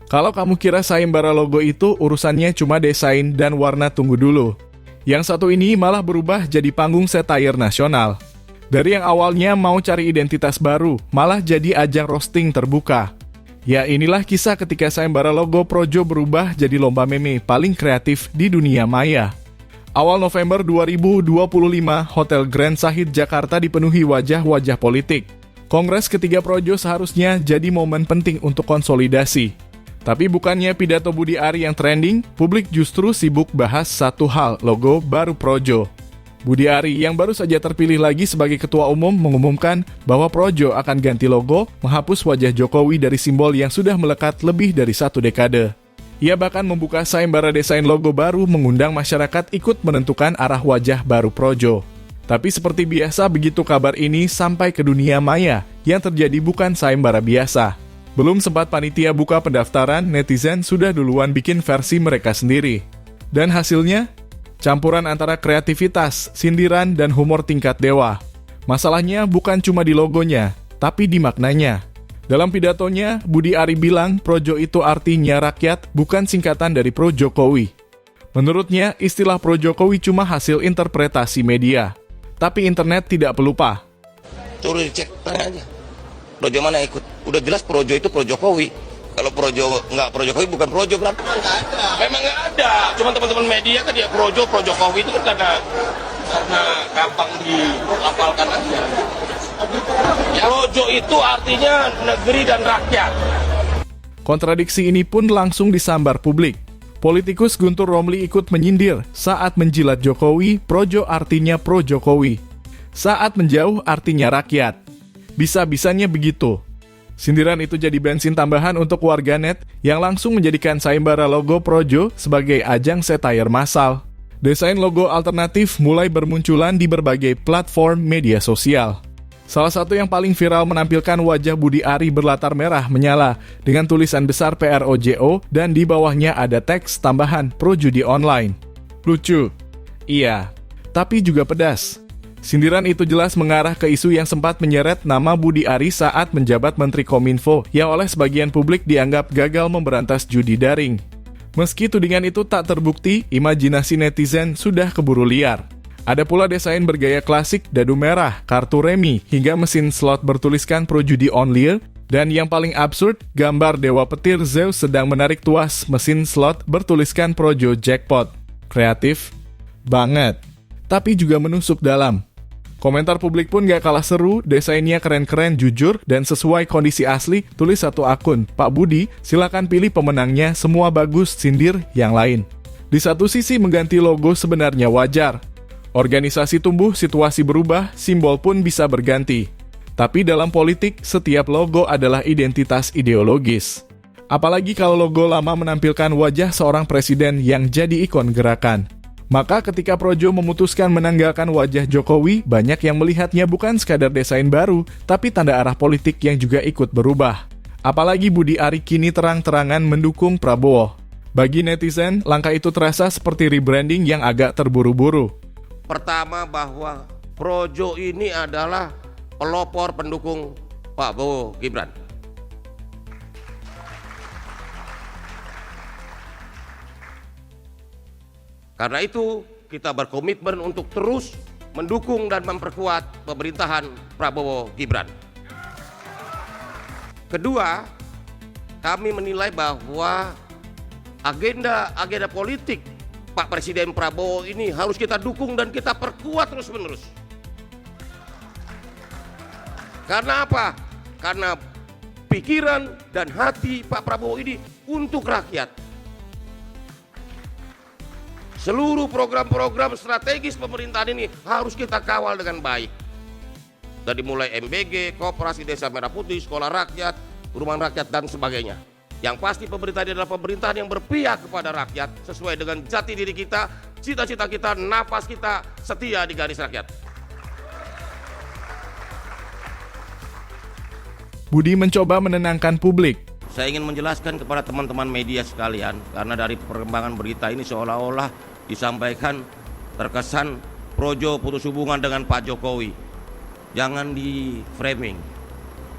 Kalau kamu kira sayembara logo itu urusannya cuma desain dan warna, tunggu dulu. Yang satu ini malah berubah jadi panggung satire nasional. Dari yang awalnya mau cari identitas baru, malah jadi ajang roasting terbuka. Ya inilah kisah ketika sayembara logo Projo berubah jadi lomba meme paling kreatif di dunia maya. Awal November 2025, Hotel Grand Sahid Jakarta dipenuhi wajah-wajah politik. Kongres ketiga Projo seharusnya jadi momen penting untuk konsolidasi. Tapi bukannya pidato Budi Ari yang trending, publik justru sibuk bahas satu hal, logo baru Projo. Budi Ari yang baru saja terpilih lagi sebagai ketua umum mengumumkan bahwa Projo akan ganti logo, menghapus wajah Jokowi dari simbol yang sudah melekat lebih dari 1 dekade. Ia bahkan membuka sayembara desain logo baru, mengundang masyarakat ikut menentukan arah wajah baru Projo. Tapi seperti biasa begitu kabar ini sampai ke dunia maya, yang terjadi bukan sayembara biasa. Belum sempat panitia buka pendaftaran, netizen sudah duluan bikin versi mereka sendiri. Dan hasilnya? Campuran antara kreativitas, sindiran, dan humor tingkat dewa. Masalahnya bukan cuma di logonya, tapi di maknanya. Dalam pidatonya, Budi Ari bilang Projo itu artinya rakyat, bukan singkatan dari Pro Jokowi. Menurutnya, istilah Pro Jokowi cuma hasil interpretasi media. Tapi internet tidak pelupa. Turun dicek, tanya aja. Projo mana ikut? Udah jelas Projo itu Pro Jokowi. Kalau Projo nggak Pro Jokowi bukan Projo berarti. Memang nggak ada. Cuma teman-teman media kan dia Pro Jokowi itu kan karena gampang dihafalkan aja. Projo itu artinya negeri dan rakyat. Kontradiksi ini pun langsung disambar publik. Politikus Guntur Romli ikut menyindir saat menjilat Jokowi, Projo artinya Pro Jokowi. Saat menjauh artinya rakyat. Bisa-bisanya begitu. Sindiran itu jadi bensin tambahan untuk warganet yang langsung menjadikan sayembara logo Projo sebagai ajang satire massal. Desain logo alternatif mulai bermunculan di berbagai platform media sosial. Salah satu yang paling viral menampilkan wajah Budi Ari berlatar merah menyala dengan tulisan besar PROJO dan di bawahnya ada teks tambahan Pro Judi Online. Lucu. Iya. Tapi juga pedas. Sindiran itu jelas mengarah ke isu yang sempat menyeret nama Budi Ari saat menjabat Menteri Kominfo yang oleh sebagian publik dianggap gagal memberantas judi daring. Meski tudingan itu tak terbukti, imajinasi netizen sudah keburu liar. Ada pula desain bergaya klasik, dadu merah, kartu remi, hingga mesin slot bertuliskan Pro Judi Only, dan yang paling absurd, gambar Dewa Petir Zeus sedang menarik tuas mesin slot bertuliskan Projo Jackpot. Kreatif banget, tapi juga menusuk dalam. Komentar publik pun gak kalah seru, desainnya keren-keren, jujur, dan sesuai kondisi asli, tulis satu akun, Pak Budi, silakan pilih pemenangnya, semua bagus, sindir yang lain. Di satu sisi mengganti logo sebenarnya wajar. Organisasi tumbuh, situasi berubah, simbol pun bisa berganti. Tapi dalam politik, setiap logo adalah identitas ideologis. Apalagi kalau logo lama menampilkan wajah seorang presiden yang jadi ikon gerakan. Maka ketika Projo memutuskan menanggalkan wajah Jokowi, banyak yang melihatnya bukan sekadar desain baru, tapi tanda arah politik yang juga ikut berubah. Apalagi Budi Ari kini terang-terangan mendukung Prabowo. Bagi netizen, langkah itu terasa seperti rebranding yang agak terburu-buru. Pertama bahwa Projo ini adalah pelopor pendukung Pak Prabowo Gibran. Karena itu kita berkomitmen untuk terus mendukung dan memperkuat pemerintahan Prabowo Gibran. Kedua, kami menilai bahwa agenda politik Pak Presiden Prabowo ini harus kita dukung dan kita perkuat terus-menerus. Karena apa? Karena pikiran dan hati Pak Prabowo ini untuk rakyat. Seluruh program-program strategis pemerintahan ini harus kita kawal dengan baik. Dari mulai MBG, Koperasi Desa Merah Putih, Sekolah Rakyat, Rumah Rakyat, dan sebagainya. Yang pasti pemerintahan ini adalah pemerintahan yang berpihak kepada rakyat sesuai dengan jati diri kita, cita-cita kita, nafas kita, setia di garis rakyat. Budi mencoba menenangkan publik. Saya ingin menjelaskan kepada teman-teman media sekalian, karena dari perkembangan berita ini seolah-olah disampaikan terkesan Projo putus hubungan dengan Pak Jokowi. Jangan di framing.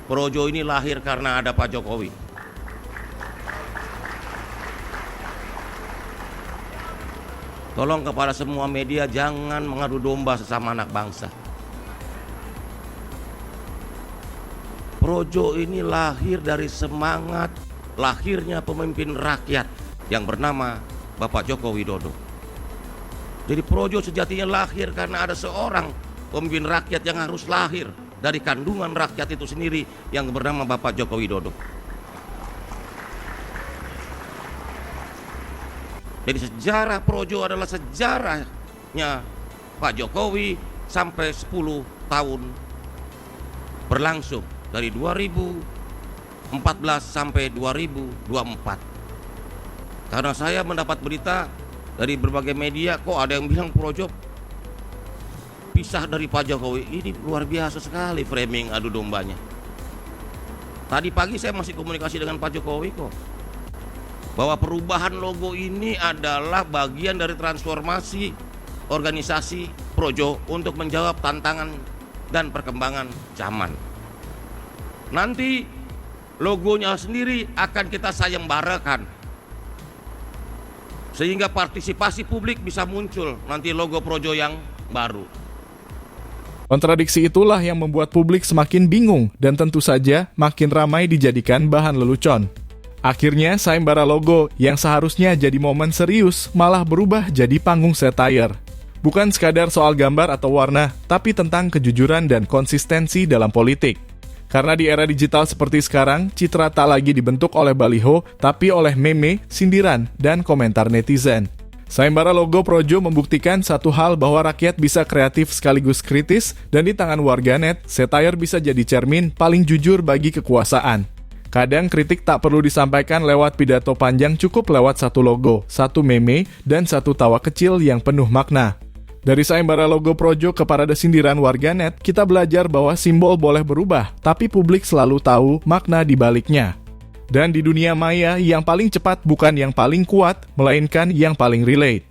Projo ini lahir karena ada Pak Jokowi. Tolong kepada semua media jangan mengadu domba sesama anak bangsa. Projo ini lahir dari semangat lahirnya pemimpin rakyat yang bernama Bapak Joko Widodo. Jadi Projo sejatinya lahir karena ada seorang pemimpin rakyat yang harus lahir dari kandungan rakyat itu sendiri yang bernama Bapak Joko Widodo. Jadi sejarah Projo adalah sejarahnya Pak Jokowi sampai 10 tahun berlangsung dari 2014 sampai 2024. Karena saya mendapat berita dari berbagai media, kok ada yang bilang Projo pisah dari Pak Jokowi. Ini luar biasa sekali framing adu dombanya. Tadi pagi saya masih komunikasi dengan Pak Jokowi kok, bahwa perubahan logo ini adalah bagian dari transformasi organisasi Projo untuk menjawab tantangan dan perkembangan zaman. Nanti logonya sendiri akan kita sayembarakan sehingga partisipasi publik bisa muncul nanti logo Projo yang baru. Kontradiksi itulah yang membuat publik semakin bingung dan tentu saja makin ramai dijadikan bahan lelucon. Akhirnya sayembara logo yang seharusnya jadi momen serius malah berubah jadi panggung satire. Bukan sekadar soal gambar atau warna, tapi tentang kejujuran dan konsistensi dalam politik. Karena di era digital seperti sekarang, citra tak lagi dibentuk oleh baliho, tapi oleh meme, sindiran, dan komentar netizen. Sayembara logo Projo membuktikan satu hal bahwa rakyat bisa kreatif sekaligus kritis, dan di tangan warganet, satire bisa jadi cermin paling jujur bagi kekuasaan. Kadang kritik tak perlu disampaikan lewat pidato panjang, cukup lewat satu logo, satu meme, dan satu tawa kecil yang penuh makna. Dari sayembara logo Projo ke parade sindiran warganet, kita belajar bahwa simbol boleh berubah, tapi publik selalu tahu makna di baliknya. Dan di dunia maya, yang paling cepat bukan yang paling kuat, melainkan yang paling relate.